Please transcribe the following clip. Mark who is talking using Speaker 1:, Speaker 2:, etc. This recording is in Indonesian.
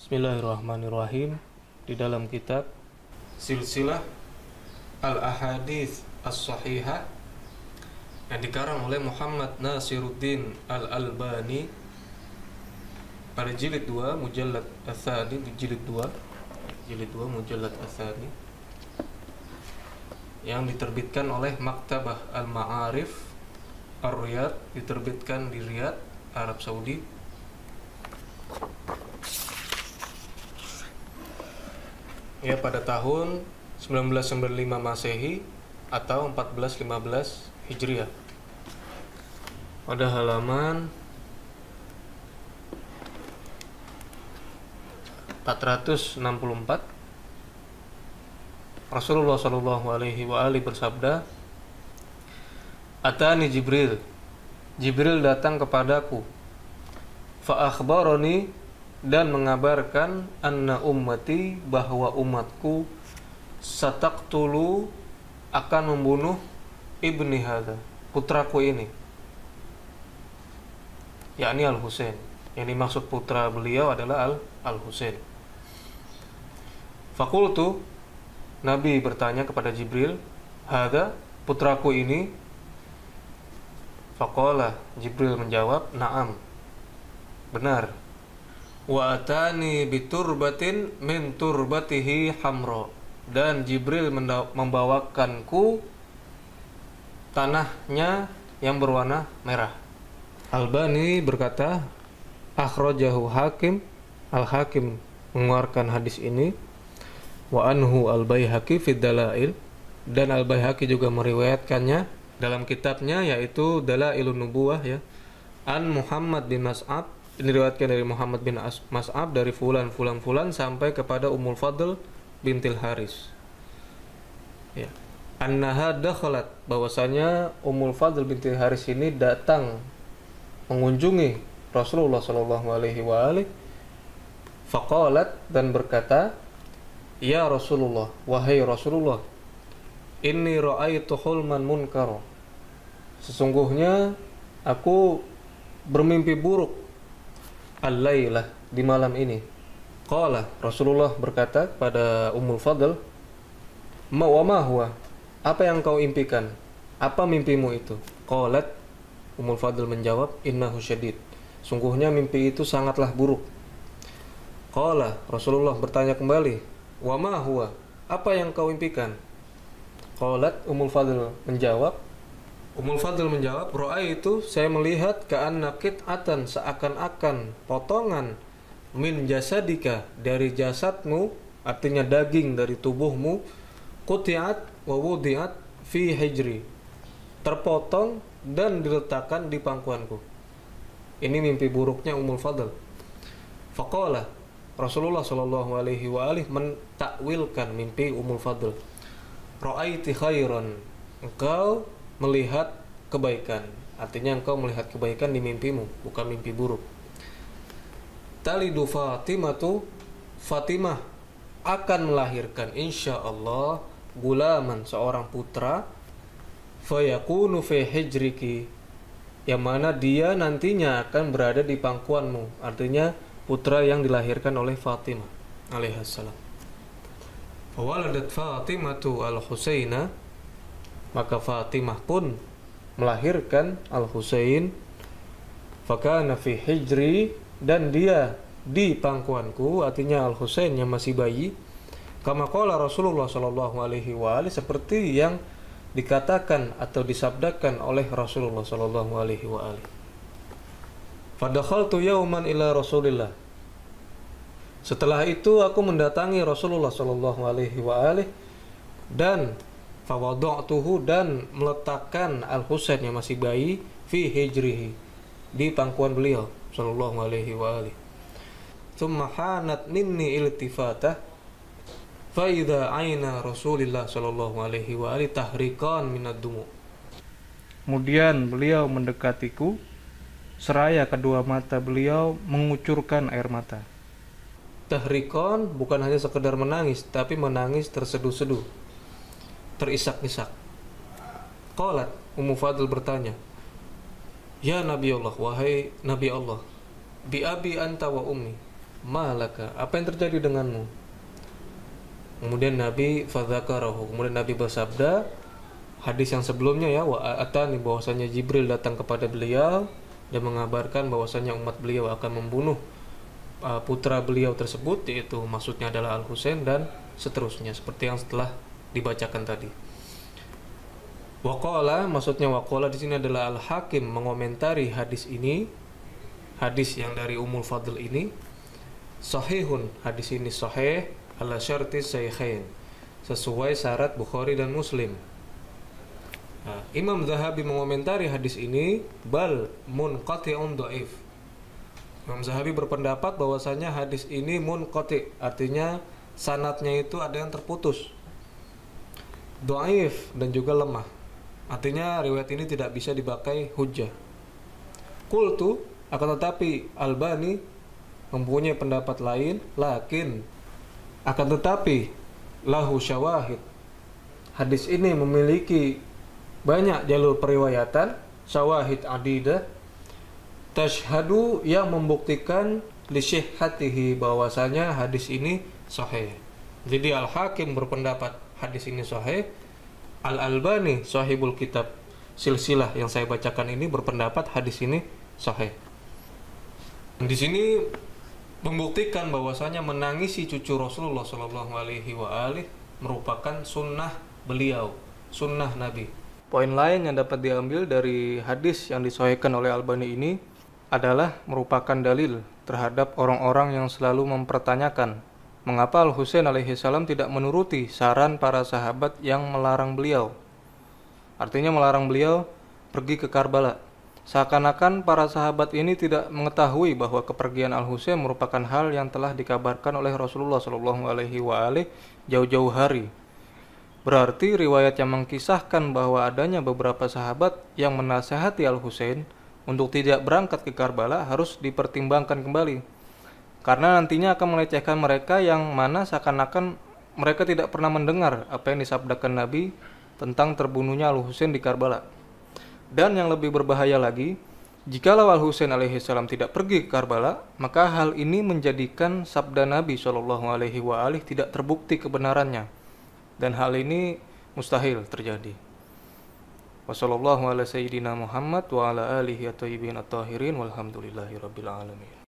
Speaker 1: Bismillahirrahmanirrahim. Di dalam kitab Silsilah Al-Ahadits As-Sahihah yang dikarang oleh Muhammad Nasiruddin Al-Albani pada jilid 2 mujallad Ats-Tsani, di jilid 2 mujallad Ats-Tsani, yang diterbitkan oleh Maktabah Al-Ma'arif Ar-Riyadh, diterbitkan di Riyadh, Arab Saudi, ya, pada tahun 1995 Masehi atau 1415 Hijriah, pada halaman 464. Rasulullah Shallallahu Alaihi Wasallam bersabda, "Atani Jibril, Jibril datang kepadaku, fa akhbarani, dan mengabarkan, anna ummati, bahwa umatku, sataqtulu, akan membunuh ibni hadza, putraku ini, yakni Al-Husain." Yang dimaksud putra beliau adalah Al-Husain. Fakultu, Nabi bertanya kepada Jibril, "Hadza, putraku ini?" Faqala, Jibril menjawab, "Na'am, benar. Wa atani biturbatin min turbatihi hamra." Dan Jibril membawakanku tanahnya yang berwarna merah. Albani berkata, akhrajahu Hakim, Al-Hakim mengeluarkan hadis ini, wa anhu Al-Baihaqi fid Dalail, dan Al-Baihaqi juga meriwayatkannya dalam kitabnya, yaitu Dalailun Nubuwah, ya, an Muhammad bin Mas'ab, diriwayatkan dari Muhammad bin Mas'ab dari fulan sampai kepada Ummul Fadl bintil Haris, ya, annaha dakhalat, bahwasanya Ummul Fadl bintil Haris ini datang mengunjungi Rasulullah sallallahu alaihi wasallam. Faqalat, dan berkata, "Ya Rasulullah, wahai Rasulullah, inni ra'aitu hulman munkar." Sesungguhnya aku bermimpi buruk al-lailah, di malam ini. Qala, Rasulullah berkata kepada Ummul Fadl, "Ma wa ma huwa?" Apa yang kau impikan? Apa mimpimu itu? Qalat, Ummul Fadl menjawab, "Innahu syadid." Sungguhnya mimpi itu sangatlah buruk. Qala, Rasulullah bertanya kembali, "Wa ma huwa?" Apa yang kau impikan? Qalat, Ummul Fadl menjawab, "Ra'aitu, saya melihat, ka'anna qit'atan, seakan-akan potongan, min jasadika, dari jasadmu, artinya daging dari tubuhmu, quti'at wa wudi'at fi hijri, terpotong dan diletakkan di pangkuanku." Ini mimpi buruknya Ummul Fadl. Faqala, Rasulullah sallallahu alaihi wasallam mentakwilkan mimpi Ummul Fadl. Ra'aiti khairan, engkau melihat kebaikan. Artinya engkau melihat kebaikan di mimpimu, bukan mimpi buruk. Talidu Fatimatu, Fatimah akan melahirkan insyaallah gulaman, seorang putra, fayakunu fi hijriki, yang mana dia nantinya akan berada di pangkuanmu. Artinya putra yang dilahirkan oleh Fatimah alaihissalam. Waladat Fatimatu al-Husaina, maka Fatimah pun melahirkan Al-Husain. Fakana fi hijri, dan dia di pangkuanku, artinya Al-Husain yang masih bayi. Kama qala Rasulullah sallallahu alaihi wasallam, seperti yang dikatakan atau disabdakan oleh Rasulullah sallallahu alaihi wasallam. Fadakhaltu yauman ila Rasulillah, setelah itu aku mendatangi Rasulullah sallallahu alaihi wasallam, dan fawada'tuhu, dan meletakkan Al-Husain yang masih bayi, fi hijrihi, di pangkuan beliau sallallahu alaihi wasallam. Tsumma hanat minni iltifatah, faida aina Rasulillah sallallahu alaihi wa alihi tahrikan minad dumu. Kemudian beliau mendekatiku, seraya kedua mata beliau mengucurkan air mata. Tahrikan bukan hanya sekedar menangis, tapi menangis terseduh-seduh, terisak-isak. Qalat, Ummu Fadl bertanya, "Ya Nabi Allah, wahai Nabi Allah, bi abi anta wa ummi, malaka, apa yang terjadi denganmu? Kemudian Nabi fadzakarahu, kemudian Nabi bersabda, hadis yang sebelumnya ya, wa atani, bahwasanya Jibril datang kepada beliau dan mengabarkan bahwasanya umat beliau akan membunuh putra beliau tersebut, yaitu maksudnya adalah Al-Husain dan seterusnya seperti yang setelah dibacakan tadi. Waqala, maksudnya waqala di sini adalah Al-Hakim mengomentari hadis ini, hadis yang dari Ummul Fadl ini, sahihun, hadis ini sahih ala syarti syaikhain, sesuai syarat Bukhari dan Muslim. Nah, Imam Zahabi mengomentari hadis ini, bal munqati'un dhaif. Imam Zahabi berpendapat bahwasanya hadis ini munqati, artinya sanadnya itu ada yang terputus, dhaif dan juga lemah, artinya riwayat ini tidak bisa dipakai hujjah. Qultu, akan tetapi Albani mempunyai pendapat lain, lakin akan tetapi lahu syawahid, hadis ini memiliki banyak jalur periwayatan, syawahid adidah, tashhadu, yang membuktikan li syihhatihi, bahwasanya hadis ini sahih. Jadi Al-Hakim berpendapat hadis ini sahih, Al-Albani sahibul kitab silsilah yang saya bacakan ini berpendapat hadis ini sahih. Di sini membuktikan bahwasanya menangisi cucu Rasulullah Shallallahu Alaihi Wasallam merupakan sunnah beliau, sunnah Nabi. Poin lain yang dapat diambil dari hadis yang disahihkan oleh Albani ini adalah merupakan dalil terhadap orang-orang yang selalu mempertanyakan mengapa Al-Husain alaihi salam tidak menuruti saran para sahabat yang melarang beliau. Artinya melarang beliau pergi ke Karbala. Seakan-akan para sahabat ini tidak mengetahui bahwa kepergian Al-Husain merupakan hal yang telah dikabarkan oleh Rasulullah Shallallahu Alaihi Wasallam jauh-jauh hari. Berarti riwayat yang mengkisahkan bahwa adanya beberapa sahabat yang menasihati Al-Husain untuk tidak berangkat ke Karbala harus dipertimbangkan kembali, karena nantinya akan melecehkan mereka yang mana seakan-akan mereka tidak pernah mendengar apa yang disabdakan Nabi tentang terbunuhnya Al-Husain di Karbala. Dan yang lebih berbahaya lagi, jikalau Al-Husain alaihissalam tidak pergi ke Karbala, maka hal ini menjadikan sabda Nabi SAW tidak terbukti kebenarannya, dan hal ini mustahil terjadi. Wassallallahu ala sayyidina Muhammad wa ala alihi at-thayyibin at-tahirin walhamdulillahi rabbil alamin.